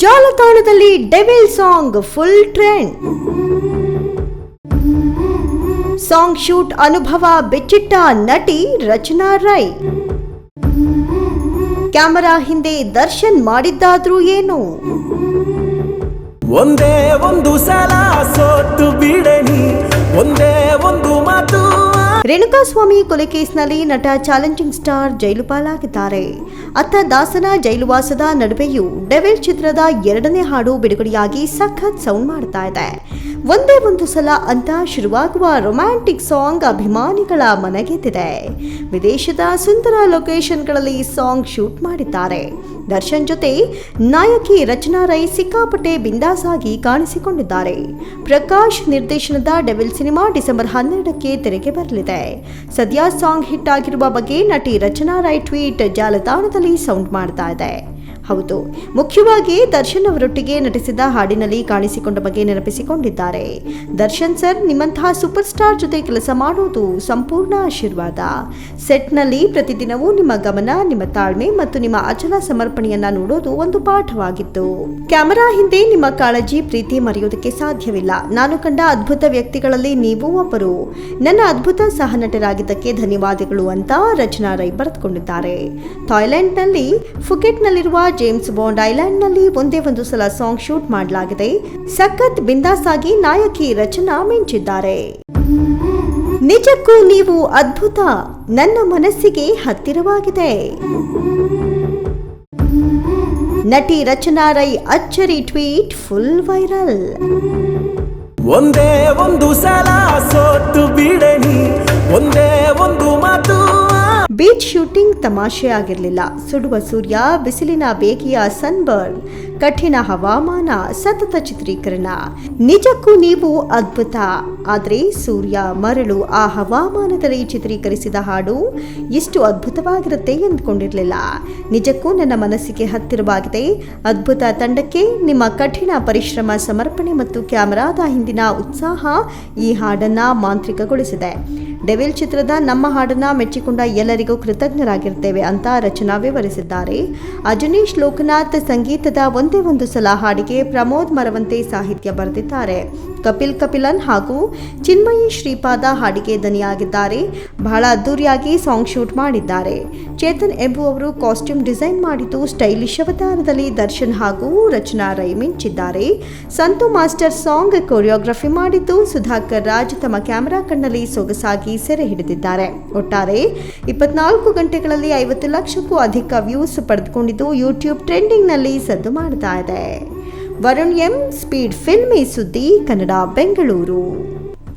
ಜಾಲತಾಣದಲ್ಲಿ devil song full trend. Song shoot ಅನುಭವ ಬಿಚ್ಚಿಟ್ಟ ನಟಿ ರಚನಾ ರೈ. ಕ್ಯಾಮರಾ ಹಿಂದೆ ದರ್ಶನ್ ಮಾಡಿದ್ದಾದ್ರೂ ಏನು? ಒಂದೇ ಒಂದು ಸಲ ಸೋತು ಬಿಡನಿ, ಒಂದೇ ಒಂದು ಮಾತು. ರೇಣುಕಾಸ್ವಾಮಿ ಕೊಲೆ ಕೇಸ್ನಲ್ಲಿ ನಟ ಚಾಲೆಂಜಿಂಗ್ ಸ್ಟಾರ್ ಜೈಲು ಪಾಲಾಗಿದ್ದಾರೆ. ಅತ್ತ ದಾಸನ ಜೈಲುವಾಸದ ನಡುವೆಯೂ ಡೆವಿಲ್ ಚಿತ್ರದ 2ನೇ ಹಾಡು ಬಿಡುಗಡೆಯಾಗಿ ಸಖತ್ ಸೌಂಡ್ ಮಾಡ್ತಾ ಇದೆ. ಒಂದೇ ಒಂದು ಸಲ ಅಂತ ಶುರುವಾಗುವ ರೊಮ್ಯಾಂಟಿಕ್ ಸಾಂಗ್ ಅಭಿಮಾನಿಗಳ ಮನಗೆದ್ದಿದೆ. ವಿದೇಶದ ಸುಂದರ ಲೊಕೇಶನ್ಗಳಲ್ಲಿ ಸಾಂಗ್ ಶೂಟ್ ಮಾಡಿದ್ದಾರೆ. ದರ್ಶನ್ ಜೊತೆ ನಾಯಕಿ ರಚನಾ ರೈ ಸಿಕ್ಕಾಪಟ್ಟೆ ಬಿಂದಾಸ್ ಆಗಿ ಕಾಣಿಸಿಕೊಂಡಿದ್ದಾರೆ. ಪ್ರಕಾಶ್ ನಿರ್ದೇಶನದ ಡೆವಿಲ್ ಸಿನಿಮಾ ಡಿಸೆಂಬರ್ 12ಕ್ಕೆ ತೆರೆಗೆ ಬರಲಿದೆ. ಸದ್ಯ ಸಾಂಗ್ ಹಿಟ್ ಆಗಿರುವ ಬಗ್ಗೆ ನಟಿ ರಚನಾ ರೈ ಟ್ವೀಟ್ ಜಾಲತಾಣದಲ್ಲಿ ಸೌಂಡ್ ಮಾಡ್ತಾ ಇದೆ. ಹೌದು, ಮುಖ್ಯವಾಗಿ ದರ್ಶನ್ ಅವರೊಟ್ಟಿಗೆ ನಟಿಸಿದ ಹಾಡಿನಲ್ಲಿ ಕಾಣಿಸಿಕೊಂಡ ಬಗ್ಗೆ ನೆನಪಿಸಿಕೊಂಡಿದ್ದಾರೆ. ದರ್ಶನ್ ಸರ್, ನಿಮ್ಮಂತಹ ಸೂಪರ್ ಸ್ಟಾರ್ ಜೊತೆ ಕೆಲಸ ಮಾಡುವುದು ಸಂಪೂರ್ಣ ಆಶೀರ್ವಾದ. ಸೆಟ್ನಲ್ಲಿ ಪ್ರತಿದಿನವೂ ನಿಮ್ಮ ಗಮನ, ನಿಮ್ಮ ತಾಳ್ಮೆ ಮತ್ತು ನಿಮ್ಮ ಅಚಲ ಸಮರ್ಪಣೆಯನ್ನ ನೋಡೋದು ಒಂದು ಪಾಠವಾಗಿತ್ತು. ಕ್ಯಾಮರಾ ಹಿಂದೆ ನಿಮ್ಮ ಕಾಳಜಿ, ಪ್ರೀತಿ ಮರೆಯೋದಕ್ಕೆ ಸಾಧ್ಯವಿಲ್ಲ. ನಾನು ಕಂಡ ಅದ್ಭುತ ವ್ಯಕ್ತಿಗಳಲ್ಲಿ ನೀವು ಒಬ್ಬರು. ನನ್ನ ಅದ್ಭುತ ಸಹ ನಟರಾಗಿದ್ದಕ್ಕೆ ಧನ್ಯವಾದಗಳು ಅಂತ ರಚನಾ ರೈ ಬರೆದುಕೊಂಡಿದ್ದಾರೆ. ಥಾಯ್ಲೆಂಡ್ನಲ್ಲಿ ಫುಕೆಟ್ನಲ್ಲಿರುವ ಜೇಮ್ಸ್ ಬಾಂಡ್ ಐಲ್ಯಾಂಡ್ನಲ್ಲಿ ಒಂದೇ ಒಂದು ಸಲ ಸಾಂಗ್ ಶೂಟ್ ಮಾಡಲಾಗಿದೆ. ಸಖತ್ ಬಿಂದಾಸ್ ಆಗಿ ನಾಯಕಿ ರಚನಾ ಮಿಂಚಿದ್ದಾರೆ. ನಿಜಕ್ಕೂ ನೀವು ಅದ್ಭುತ, ನನ್ನ ಮನಸ್ಸಿಗೆ ಹತ್ತಿರವಾಗಿದೆ. ನಟಿ ರಚನಾ ರೈ ಅಚ್ಚರಿ ಟ್ವೀಟ್ ಫುಲ್ ವೈರಲ್. ಒಂದೇ ಒಂದು ಸಲ ಸೋತು ಬಿಡನಿ, ಒಂದೇ ಒಂದು ಮಾತು. ಬೀಚ್ ಶೂಟಿಂಗ್ ತಮಾಷೆ ಆಗಿರಲಿಲ್ಲ. ಸುಡುವ ಸೂರ್ಯ, ಬಿಸಿಲಿನ ಬೇಗೆಯ ಸನ್ಬರ್ನ್, ಕಠಿಣ ಹವಾಮಾನ, ಸತತ ಚಿತ್ರೀಕರಣ. ನಿಜಕ್ಕೂ ನೀವು ಅದ್ಭುತ. ಆದರೆ ಸೂರ್ಯ, ಮರಳು, ಆ ಹವಾಮಾನದಲ್ಲಿ ಚಿತ್ರೀಕರಿಸಿದ ಹಾಡು ಇಷ್ಟು ಅದ್ಭುತವಾಗಿರುತ್ತೆ ಎಂದುಕೊಂಡಿರಲಿಲ್ಲ. ನಿಜಕ್ಕೂ ನನ್ನ ಮನಸ್ಸಿಗೆ ಹತ್ತಿರವಾಗಿದೆ. ಅದ್ಭುತ ತಂಡಕ್ಕೆ ನಿಮ್ಮ ಕಠಿಣ ಪರಿಶ್ರಮ, ಸಮರ್ಪಣೆ ಮತ್ತು ಕ್ಯಾಮರಾದ ಹಿಂದಿನ ಉತ್ಸಾಹ ಈ ಹಾಡನ್ನ ಮಾಂತ್ರಿಕಗೊಳಿಸಿದೆ. ಡೆವಿಲ್ ಚಿತ್ರದ ನಮ್ಮ ಹಾಡನ್ನ ಮೆಚ್ಚಿಕೊಂಡ ಎಲ್ಲರಿಗೂ ಕೃತಜ್ಞರಾಗಿರ್ತೇವೆ ಅಂತ ರಚನಾ ವಿವರಿಸಿದ್ದಾರೆ. ಅಜನೀಶ್ ಲೋಕನಾಥ್ ಸಂಗೀತದ ಒಂದೇ ಒಂದು ಸಲ ಹಾಡಿಗೆ ಪ್ರಮೋದ್ ಮರವಂತೆ ಸಾಹಿತ್ಯ ಬರೆದಿದ್ದಾರೆ. ಕಪಿಲ್ ಕಪಿಲನ್ ಹಾಗೂ ಚಿನ್ಮಯಿ ಶ್ರೀಪಾದ ಹಾಡಿಗೆ ದನಿಯಾಗಿದ್ದಾರೆ. ಬಹಳ ಅದ್ದೂರಿಯಾಗಿ ಸಾಂಗ್ ಶೂಟ್ ಮಾಡಿದ್ದಾರೆ. ಚೇತನ್ ಎಂಬುವವರು ಕಾಸ್ಟ್ಯೂಮ್ ಡಿಸೈನ್ ಮಾಡಿದ್ದು ಸ್ಟೈಲಿಶ್ ಅವತಾರದಲ್ಲಿ ದರ್ಶನ್ ಹಾಗೂ ರಚನಾ ರೈ ಮಿಂಚಿದ್ದಾರೆ. ಸಂತು ಮಾಸ್ಟರ್ ಸಾಂಗ್ ಕೊರಿಯೋಗ್ರಫಿ ಮಾಡಿದ್ದು ಸುಧಾಕರ್ ರಾಜ್ ತಮ್ಮ ಕ್ಯಾಮೆರಾ ಕಣ್ಣಲ್ಲಿ ಸೊಗಸಾಗಿ ಸೆರೆ ಹಿಡಿದಿದ್ದಾರೆ. ಒಟ್ಟಾರೆ 24 ಗಂಟೆಗಳಲ್ಲಿ 50 ಲಕ್ಷಕ್ಕೂ ಅಧಿಕ ವ್ಯೂಸ್ ಪಡೆದುಕೊಂಡಿದ್ದು ಯೂಟ್ಯೂಬ್ ಟ್ರೆಂಡಿಂಗ್ನಲ್ಲಿ ಸದ್ದು ಮಾಡ್ತಾ ಇದೆ. ವರುಣ್ ಎಂ, ಸ್ಪೀಡ್ ಫಿಲ್ಮಿ ಸುದ್ದಿ, ಕನ್ನಡ, ಬೆಂಗಳೂರು.